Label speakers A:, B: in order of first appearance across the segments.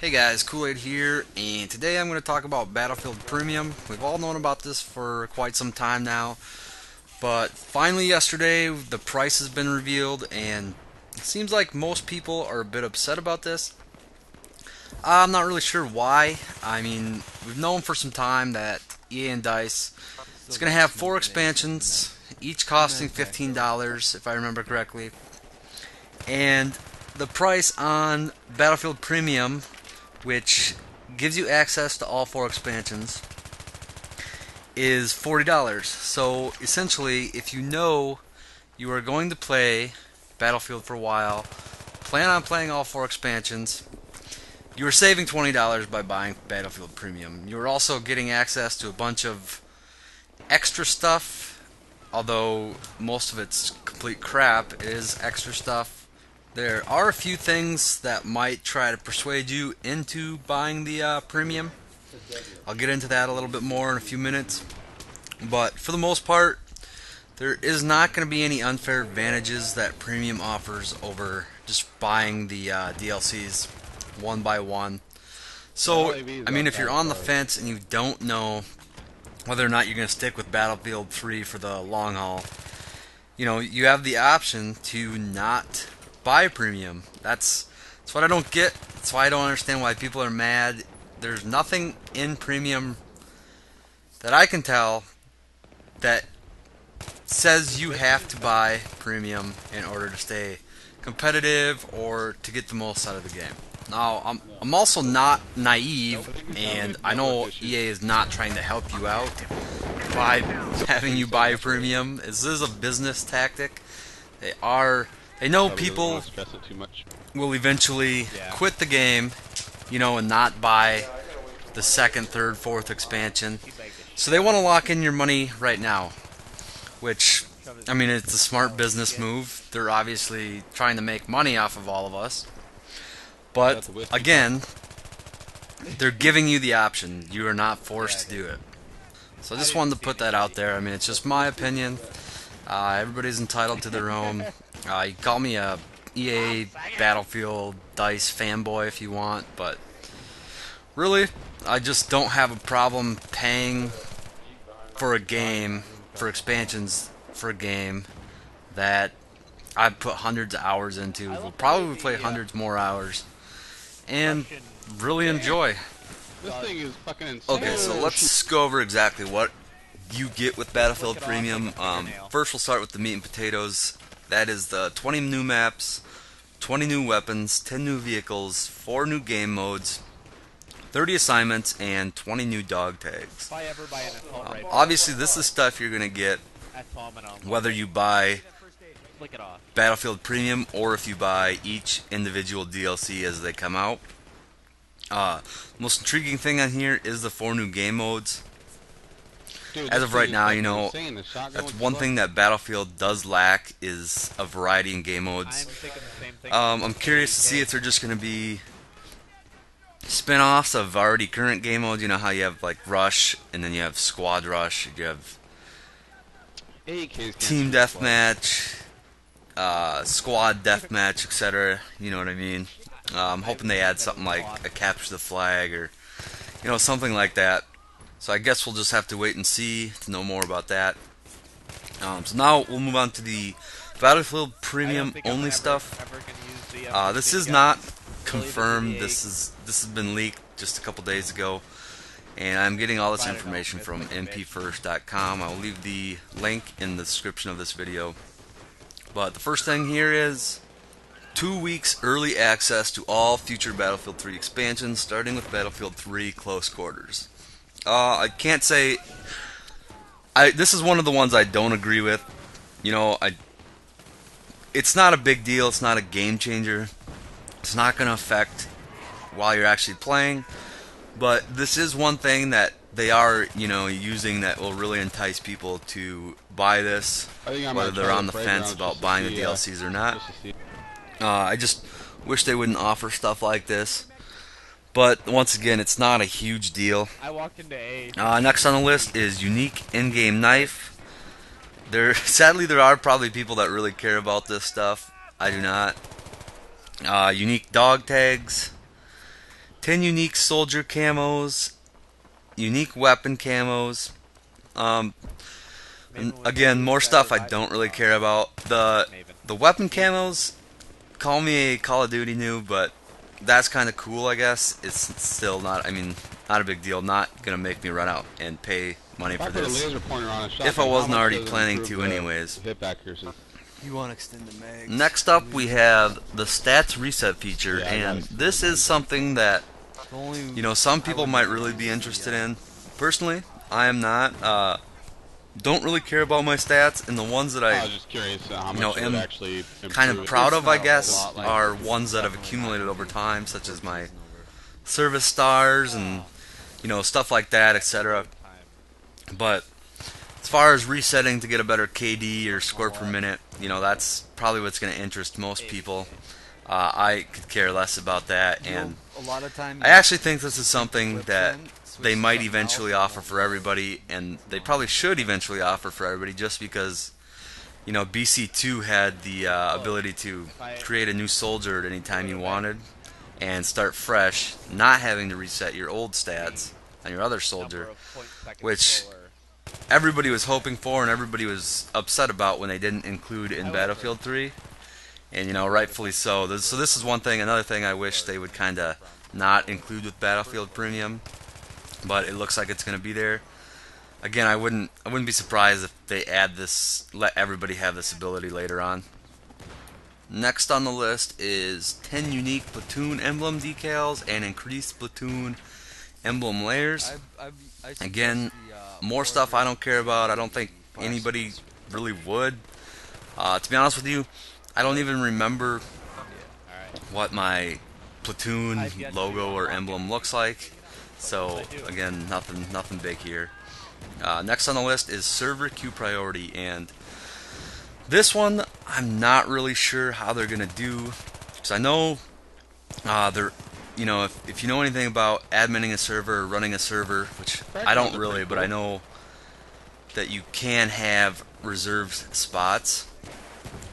A: Hey guys, Kool-Aid here, and today I'm going to talk about Battlefield Premium. We've all known about this for quite some time now, but finally yesterday the price has been revealed, and it seems like most people are a bit upset about this. I'm not really sure why. I mean, we've known for some time that EA and DICE is going to have 4 expansions, each costing $15 if I remember correctly, and the price on Battlefield Premium, which gives you access to all 4 expansions, is $40. So essentially, if you know you are going to play Battlefield for a while, plan on playing all 4 expansions, you are saving $20 by buying Battlefield Premium. You're also getting access to a bunch of extra stuff, although most of it's complete crap. It is extra stuff. There are a few things that might try to persuade you into buying the premium. I'll get into that a little bit more in a few minutes. But for the most part, there is not going to be any unfair advantages that premium offers over just buying the DLCs one by one. So, I mean, if you're on the fence and you don't know whether or not you're going to stick with Battlefield 3 for the long haul, you have the option to not buy premium. That's what I don't get. That's why I don't understand why people are mad. There's nothing in premium that I can tell that says you have to buy premium in order to stay competitive or to get the most out of the game. Now, I'm also not naive, and I know EA is not trying to help you out by having you buy premium. This is a business tactic. They know people will eventually quit the game, and not buy the second, third, fourth expansion. So they want to lock in your money right now, which, I mean, it's a smart business move. They're obviously trying to make money off of all of us. But, again, they're giving you the option. You are not forced to do it. So I just wanted to put that out there. I mean, it's just my opinion. Everybody's entitled to their own. You can call me a EA, Battlefield, DICE fanboy if you want, but really, I just don't have a problem paying for a game, for expansions for a game that I've put hundreds of hours into. Will probably play hundreds more hours and really enjoy.
B: This thing is fucking insane.
A: Okay, so let's go over exactly what you get with Battlefield Premium. First, we'll start with the meat and potatoes. That is the 20 new maps, 20 new weapons, 10 new vehicles, 4 new game modes, 30 assignments, and 20 new dog tags. Obviously, this is stuff you're going to get whether you buy Battlefield Premium or if you buy each individual DLC as they come out. Most intriguing thing on here is the 4 new game modes.
B: Dude,
A: as of right now,
B: that's
A: one thing that Battlefield does lack is a variety in game modes. I'm curious to see if they're just going to be spin-offs of already current game modes. You know how you have like Rush, and then you have Squad Rush, you have Team Deathmatch, Squad Deathmatch, etc. You know what I mean? I'm hoping they add something like a Capture the Flag or something like that. So I guess we'll just have to wait and see to know more about that. So now we'll move on to the Battlefield Premium only stuff. This is not confirmed. This has been leaked just a couple days ago, and I'm getting all this information from mpfirst.com. I'll leave the link in the description of this video. But the first thing here is 2 weeks early access to all future Battlefield 3 expansions, starting with Battlefield 3 Close Quarters. I can't say this is one of the ones I don't agree with. It's not a big deal. It's not a game changer. It's not going to affect while you're actually playing. But this is one thing that they are, using that will really entice people to buy this, whether they're on the fence about buying the DLCs or not. I just wish they wouldn't offer stuff like this. But once again, it's not a huge deal. Next on the list is unique in-game knife. Sadly, there are probably people that really care about this stuff. I do not. Unique dog tags, 10 unique soldier camos, unique weapon camos. Um, Again, more stuff I don't really care about. The weapon camos, call me a Call of Duty noob, but that's kind of cool, I guess. It's still not, I mean, not a big deal. Not gonna make me run out and pay money
B: If
A: for
B: I put a
A: this
B: laser pointer on a
A: if I
B: shotgun, how
A: wasn't
B: much
A: already
B: does it
A: planning
B: improve
A: to,
B: the
A: anyways.
B: hip accuracy?
C: You want to extend the mags.
A: Next up, we have the stats reset feature,
B: Yeah, I
A: and
B: got it.
A: this is something that
C: Only,
A: some people might really be interested in. Personally, I am not. Don't really care about my stats, and the ones that
B: I
A: I
B: was just curious how
A: you know,
B: much it would
A: am
B: actually improve
A: kind of
B: it.
A: proud
C: It's
A: of, I
C: not a
A: guess,
C: lot like
A: are
C: this.
A: ones that have accumulated over time, such as my service stars and stuff like that, etc. But as far as resetting to get a better KD or score per minute, that's probably what's going to interest most people. I could care less about that, and
C: a lot of times
A: I actually think this is something that they might eventually offer for everybody, and they probably should eventually offer for everybody, just because BC2 had the ability to create a new soldier at any time you wanted and start fresh, not having to reset your old stats on your other soldier, which everybody was hoping for and everybody was upset about when they didn't include in Battlefield 3, and rightfully so. This is one thing. Another thing I wish they would kind of not include with Battlefield Premium, but it looks like it's going to be there. Again, I wouldn't be surprised if they add this, let everybody have this ability later on. Next on the list is 10 unique platoon emblem decals and increased platoon emblem layers. Again, more stuff I don't care about. I don't think anybody really would. To be honest with you, I don't even remember what my platoon logo or emblem looks like. So again, nothing big here. Next on the list is server queue priority, and this one I'm not really sure how they're gonna do, because I know they're if you know anything about adminning a server or running a server, which I don't really, but I know that you can have reserved spots.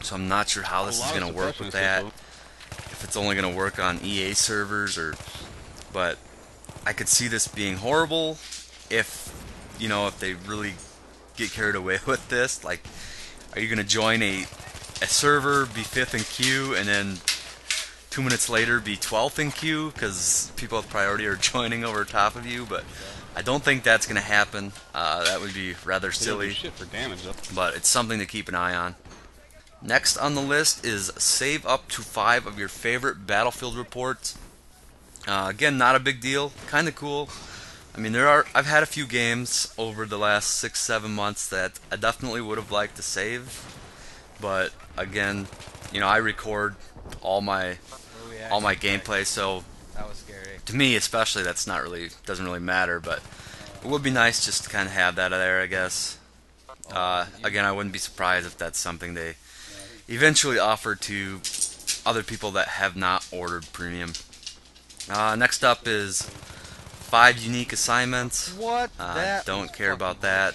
A: So I'm not sure how this is gonna work with that. If it's only gonna work on EA servers but I could see this being horrible if if they really get carried away with this. Like, are you gonna join a server, be 5th in queue, and then 2 minutes later be 12th in queue because people with priority are joining over top of you? But I don't think that's gonna happen. That would be rather silly, but it's something to keep an eye on. Next on the list is save up to 5 of your favorite Battlefield reports. Again, not a big deal, kind of cool. I mean, I've had a few games over the last 6-7 months that I definitely would have liked to save, but again, I record all my gameplay, so
C: that was scary.
A: to me especially, doesn't really matter. But it would be nice just to kind of have that there, I guess. Again, I wouldn't be surprised if that's something they eventually offer to other people that have not ordered premium. Next up is 5 unique assignments.
C: What?
A: Don't care about that.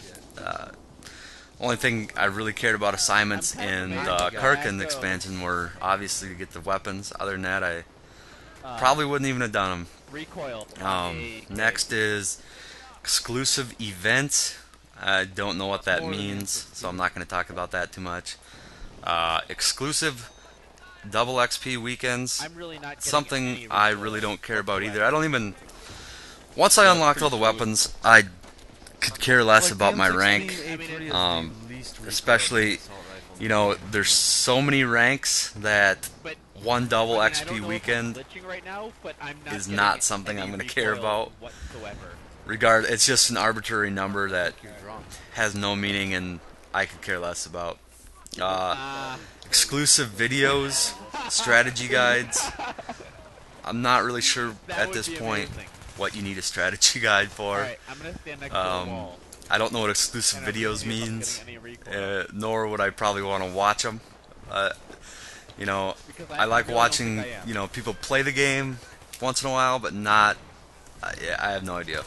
A: Only thing I really cared about assignments in the Karkin expansion were obviously to get the weapons. Other than that, I probably wouldn't even have done them.
D: Recoil.
A: Next is exclusive events. I don't know what that means, so I'm not going to talk about that too much. Exclusive double XP weekends.
D: I'm really not
A: Something I really don't care about either. I don't even. Once I unlocked all the weapons, I could care less about my rank. Especially, there's so many ranks that one double XP weekend is not something I'm going to care about. It's just an arbitrary number that has no meaning, and I could care less about. Exclusive videos, strategy guides. I'm not really sure at this point what you need a strategy guide for. I don't know what exclusive videos means, nor would I probably want to watch them. I like watching people play the game once in a while, but not. I have no idea.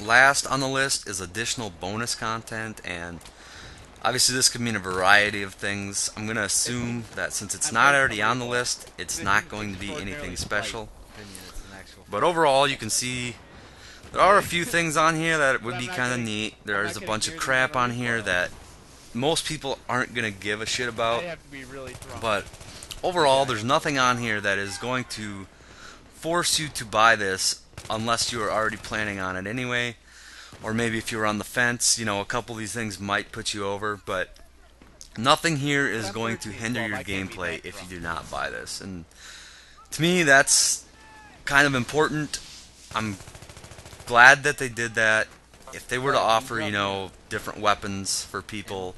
A: Last on the list is additional bonus content, and obviously this could mean a variety of things. I'm going to assume that since it's not already on the list, it's not going to be anything special. But overall, you can see there are a few things on here that would be kind of neat. There's a bunch of crap on here that most people aren't going to give a shit about. But overall, there's nothing on here that is going to force you to buy this unless you are already planning on it anyway. Or maybe if you're on the fence, you know, a couple of these things might put you over, but nothing here is going to hinder your gameplay if you do not buy this. And to me, that's kind of important. I'm glad that they did that. If they were to offer, you know, different weapons for people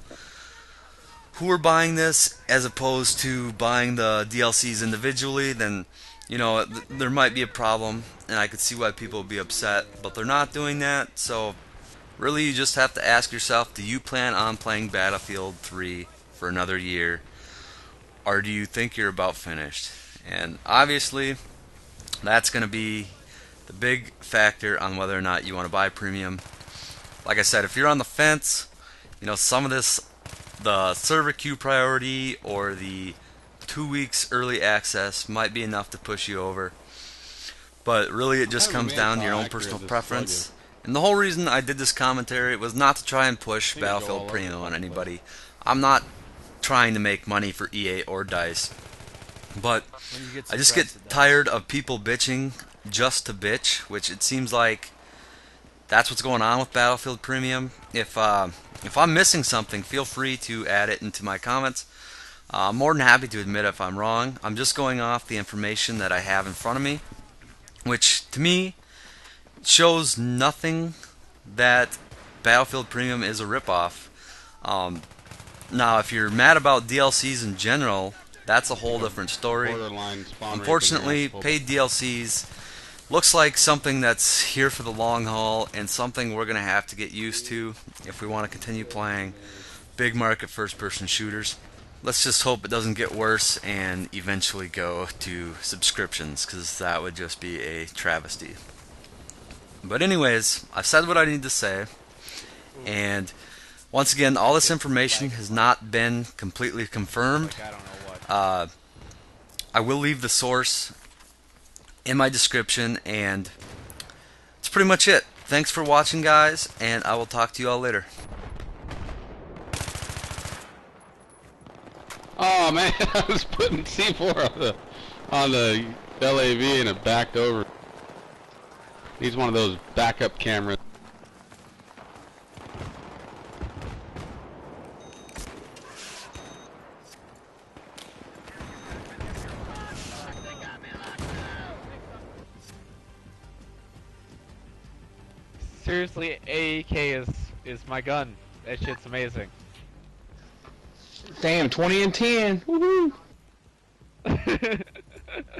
A: who are buying this as opposed to buying the DLCs individually, then, you know, there might be a problem, and I could see why people would be upset, but they're not doing that. So really, you just have to ask yourself, do you plan on playing Battlefield 3 for another year, or do you think you're about finished? And obviously, that's going to be the big factor on whether or not you want to buy premium. Like I said, if you're on the fence, you know, some of this, the server queue priority or the 2 weeks early access might be enough to push you over. But really, it just comes down to your own personal preference. And the whole reason I did this commentary was not to try and push Battlefield Premium on anybody. I'm not trying to make money for EA or DICE. But I just get tired of people bitching just to bitch, which it seems like that's what's going on with Battlefield Premium. If I'm missing something, feel free to add it into my comments. I'm more than happy to admit if I'm wrong. I'm just going off the information that I have in front of me, which to me shows nothing that Battlefield Premium is a ripoff. Now, if you're mad about DLCs in general, that's a whole different story. Unfortunately, paid DLCs looks like something that's here for the long haul and something we're going to have to get used to if we want to continue playing big market first-person shooters. Let's just hope it doesn't get worse and eventually go to subscriptions, because that would just be a travesty. But anyways, I've said what I need to say, and once again, all this information has not been completely confirmed. I will leave the source in my description, and that's pretty much it. Thanks for watching, guys, and I will talk to you all later.
B: Oh man, I was putting C4 on the LAV and it backed over. He's one of those backup cameras.
D: Seriously, AEK is my gun. That shit's amazing.
E: Damn, 20 and 10. Woohoo!